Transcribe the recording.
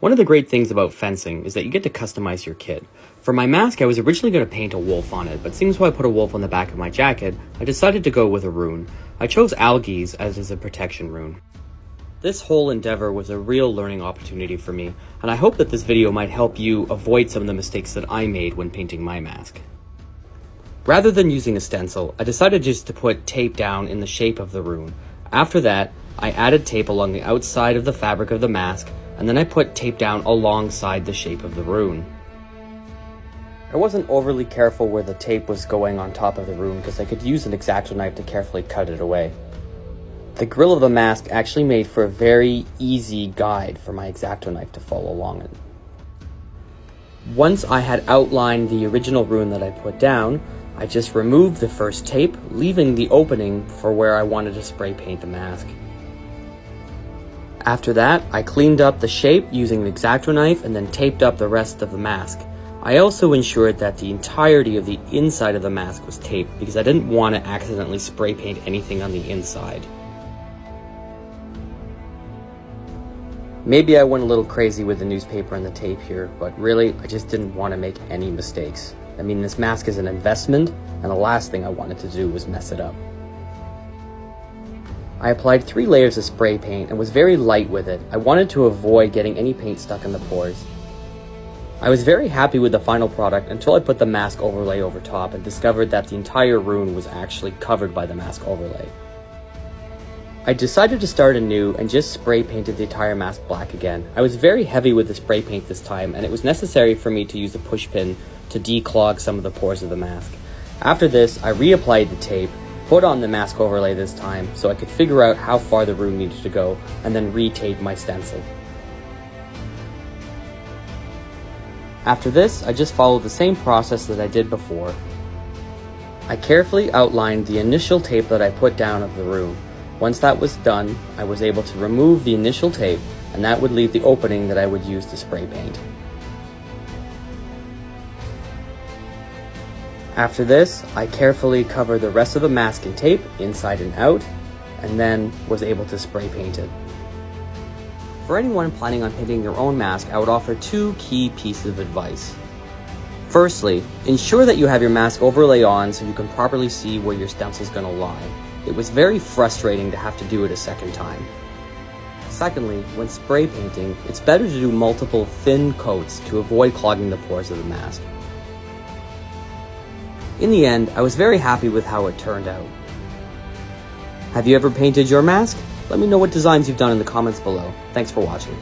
One of the great things about fencing is that you get to customize your kit. For my mask, I was originally going to paint a wolf on it, but seeing as how I put a wolf on the back of my jacket, I decided to go with a rune. I chose algaes as a protection rune. This whole endeavor was a real learning opportunity for me, and I hope that this video might help you avoid some of the mistakes that I made when painting my mask. Rather than using a stencil, I decided just to put tape down in the shape of the rune. After that, I added tape along the outside of the fabric of the mask, and then I put tape down alongside the shape of the rune. I wasn't overly careful where the tape was going on top of the rune because I could use an X-Acto knife to carefully cut it away. The grill of the mask actually made for a very easy guide for my X-Acto knife to follow along it. Once I had outlined the original rune that I put down, I just removed the first tape, leaving the opening for where I wanted to spray paint the mask. After that, I cleaned up the shape using the X-Acto knife and then taped up the rest of the mask. I also ensured that the entirety of the inside of the mask was taped because I didn't want to accidentally spray paint anything on the inside. Maybe I went a little crazy with the newspaper and the tape here, but really, I just didn't want to make any mistakes. I mean, this mask is an investment, and the last thing I wanted to do was mess it up. I applied 3 layers of spray paint and was very light with it. I wanted to avoid getting any paint stuck in the pores. I was very happy with the final product until I put the mask overlay over top and discovered that the entire rune was actually covered by the mask overlay. I decided to start anew and just spray painted the entire mask black again. I was very heavy with the spray paint this time, and it was necessary for me to use a push pin to declog some of the pores of the mask. After this, I reapplied the tape, put on the mask overlay this time so I could figure out how far the rune needed to go, and then re-tape my stencil. After this, I just followed the same process that I did before. I carefully outlined the initial tape that I put down of the rune. Once that was done, I was able to remove the initial tape, and that would leave the opening that I would use to spray paint. After this, I carefully covered the rest of the mask in tape, inside and out, and then was able to spray paint it. For anyone planning on painting their own mask, I would offer 2 key pieces of advice. Firstly, ensure that you have your mask overlay on so you can properly see where your stencil is going to lie. It was very frustrating to have to do it a second time. Secondly, when spray painting, it's better to do multiple thin coats to avoid clogging the pores of the mask. In the end, I was very happy with how it turned out. Have you ever painted your mask? Let me know what designs you've done in the comments below. Thanks for watching.